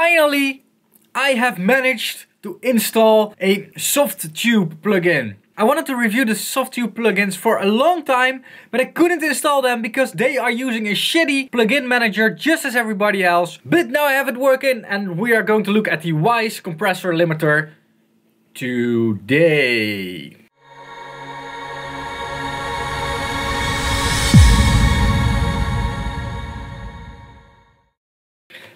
finally, I have managed to install a Softube plugin. I wanted to review the Softube plugins for a long time, but I couldn't install them because they are using a shitty plugin manager just as everybody else. But now I have it working and we are going to look at the Wwise compressor limiter today.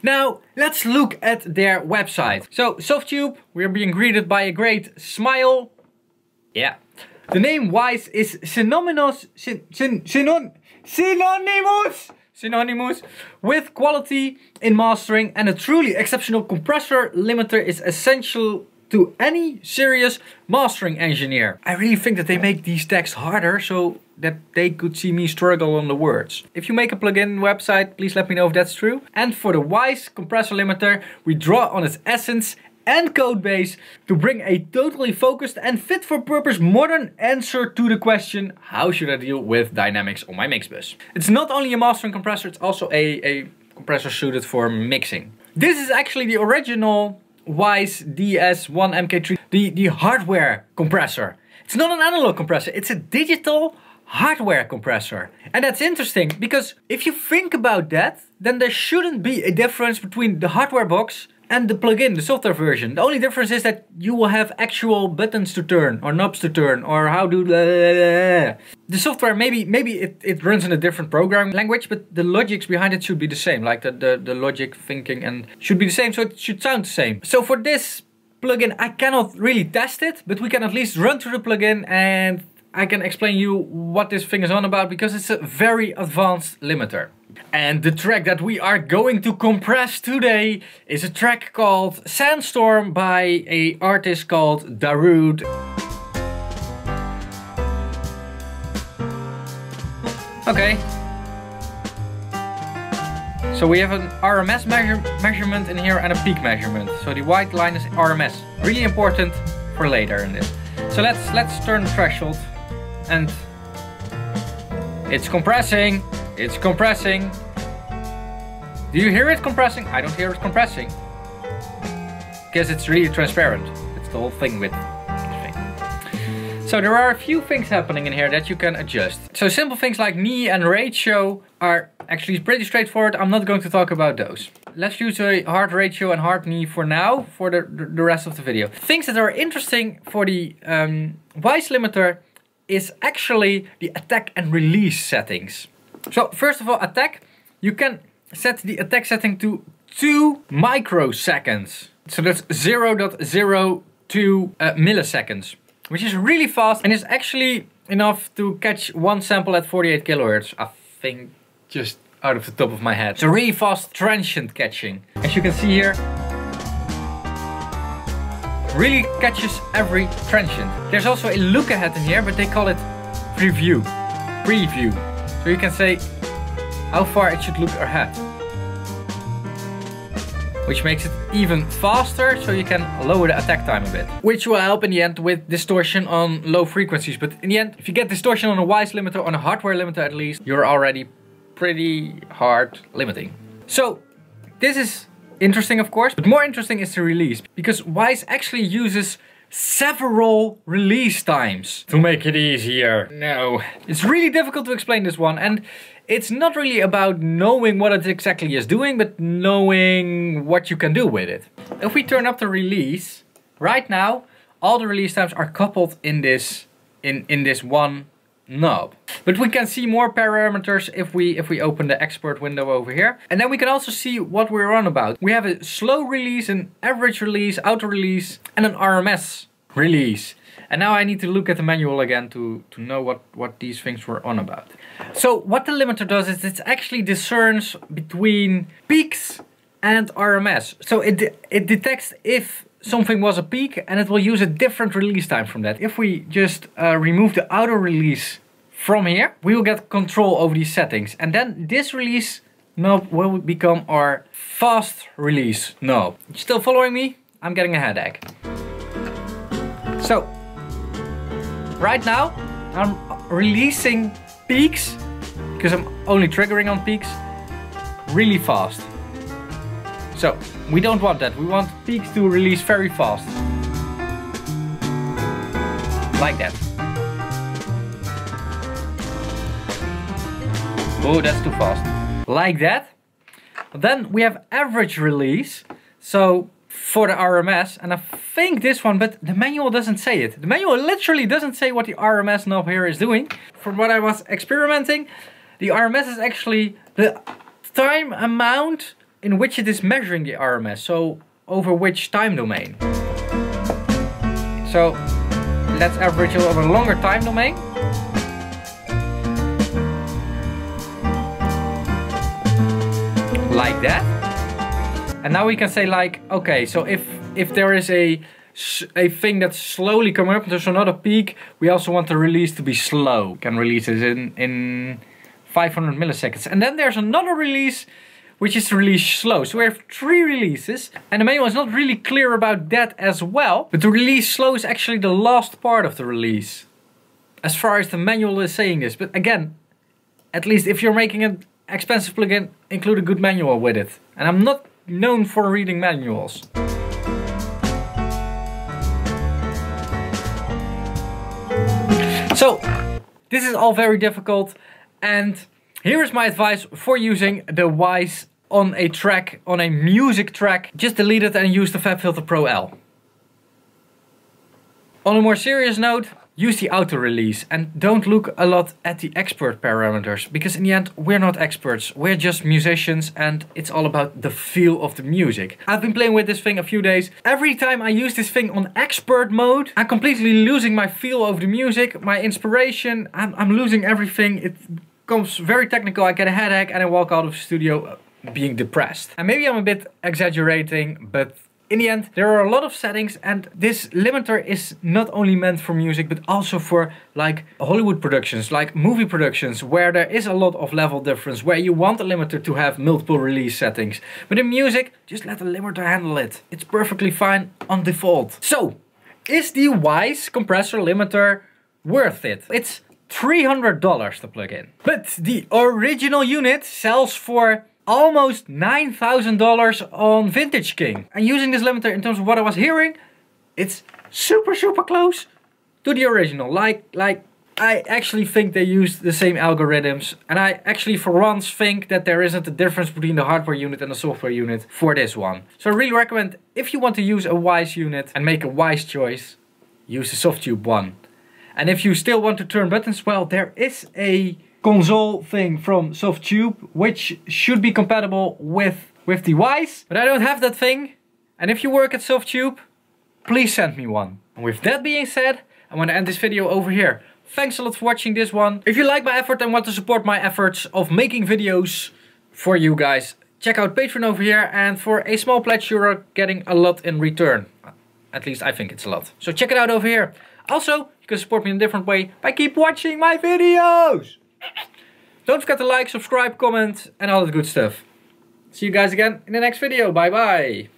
Now, let's look at their website. So, Softube, we're being greeted by a great smile. Yeah. The name Wwise is synonymous with quality in mastering, and a truly exceptional compressor limiter is essential to any serious mastering engineer. I really think that they make these tags harder so that they could see me struggle on the words. If you make a plugin website, please let me know if that's true. And for the Wwise compressor limiter, we draw on its essence and code base to bring a totally focused and fit for purpose modern answer to the question, how should I deal with dynamics on my mix bus? It's not only a mastering compressor, it's also a compressor suited for mixing. This is actually the original Wwise DS1 MK3, the hardware compressor. It's not an analog compressor, it's a digital hardware compressor. And that's interesting because if you think about that, then there shouldn't be a difference between the hardware box and the plugin, the software version. The only difference is that you will have actual buttons to turn or knobs to turn or how do the software, maybe it runs in a different programming language, but the logics behind it should be the same, like the logic thinking and should be the same, so it should sound the same. So for this plugin I cannot really test it, but we can at least run through the plugin and I can explain you what this thing is on about because it's a very advanced limiter. And the track that we are going to compress today is a track called Sandstorm by an artist called Darude. Okay. So we have an RMS measurement in here and a peak measurement. So the white line is RMS. Really important for later in this. So let's turn the threshold and it's compressing. It's compressing. Do you hear it compressing? I don't hear it compressing. Because it's really transparent. It's the whole thing with this thing. So there are a few things happening in here that you can adjust. So simple things like knee and ratio are actually pretty straightforward. I'm not going to talk about those. Let's use a hard ratio and hard knee for now, for the rest of the video. Things that are interesting for the Wwise limiter is actually the attack and release settings. So first of all, attack, you can set the attack setting to 2 microseconds. So that's 0.02 milliseconds, which is really fast and is actually enough to catch one sample at 48 kilohertz. I think just out of the top of my head. It's a really fast transient catching. As you can see here, really catches every transient. There's also a look ahead in here, but they call it preview. So you can say how far it should look ahead. Which makes it even faster, so you can lower the attack time a bit. Which will help in the end with distortion on low frequencies. But in the end, if you get distortion on a Wwise limiter, on a hardware limiter at least, you're already pretty hard limiting. So this is interesting of course, but more interesting is the release. Because Wwise actually uses several release times to make it easier. No. It's really difficult to explain this one, and it's not really about knowing what it exactly is doing, but knowing what you can do with it. If we turn up the release, right now all the release times are coupled in this one knob. But we can see more parameters if we open the export window over here. And then we can also see what we're on about. We have a slow release, an average release, auto release, and an RMS release. And now I need to look at the manual again to know what these things were on about. So what the limiter does is it actually discerns between peaks and RMS. So it detects if something was a peak and it will use a different release time from that. If we just remove the auto release from here, we will get control over these settings. And then this release knob will become our fast release knob. Still following me? I'm getting a headache. So, right now I'm releasing peaks, because I'm only triggering on peaks, really fast. So, We don't want that. We want peaks to release very fast. Like that. Oh, that's too fast. Like that. Then we have average release. So for the RMS, and I think this one, but the manual doesn't say it. The manual literally doesn't say what the RMS knob here is doing. From what I was experimenting, the RMS is actually the time amount in which it is measuring the RMS. So over which time domain. So let's average it over a longer time domain. Like that. And now we can say like, okay, so if there is a thing that's slowly coming up, there's another peak, we also want the release to be slow. We can release it in 500 milliseconds. And then there's another release, which is release slow. So we have 3 releases, and the manual is not really clear about that as well. But the release slow is actually the last part of the release, as far as the manual is saying this. But again, at least if you're making an expensive plugin, include a good manual with it. And I'm not known for reading manuals. So this is all very difficult, and here is my advice for using the Wwise on a track, on a music track. Just delete it and use the FabFilter Pro L. On a more serious note, use the auto release and don't look a lot at the expert parameters, because in the end we're not experts, we're just musicians and it's all about the feel of the music. I've been playing with this thing a few days. Every time I use this thing on expert mode, I'm completely losing my feel of the music, my inspiration, I'm losing everything. It becomes very technical, I get a headache and I walk out of the studio being depressed. And maybe I'm a bit exaggerating, but in the end, there are a lot of settings, and this limiter is not only meant for music, but also for like Hollywood productions, like movie productions, where there is a lot of level difference, where you want the limiter to have multiple release settings. But in music, just let the limiter handle it. It's perfectly fine on default. So, is the Wwise compressor limiter worth it? It's $300 to plug in. But the original unit sells for almost $9,000 on Vintage King. And using this limiter, in terms of what I was hearing, it's super close to the original. Like I actually think they use the same algorithms, and I actually for once think that there isn't a difference between the hardware unit and the software unit for this one. So I really recommend, if you want to use a Wwise unit and make a wise choice, use the Softube one. And if you still want to turn buttons, well, there is a console thing from Softube, which should be compatible with the Wwise, but I don't have that thing. And if you work at Softube, please send me one. And with that being said, I'm gonna end this video over here. Thanks a lot for watching this one. If you like my effort and want to support my efforts of making videos for you guys, check out Patreon over here, and for a small pledge you are getting a lot in return. At least I think it's a lot. So check it out over here. Also, you can support me in a different way by keep watching my videos. Don't forget to like, subscribe, comment and all that good stuff. See you guys again in the next video. Bye bye.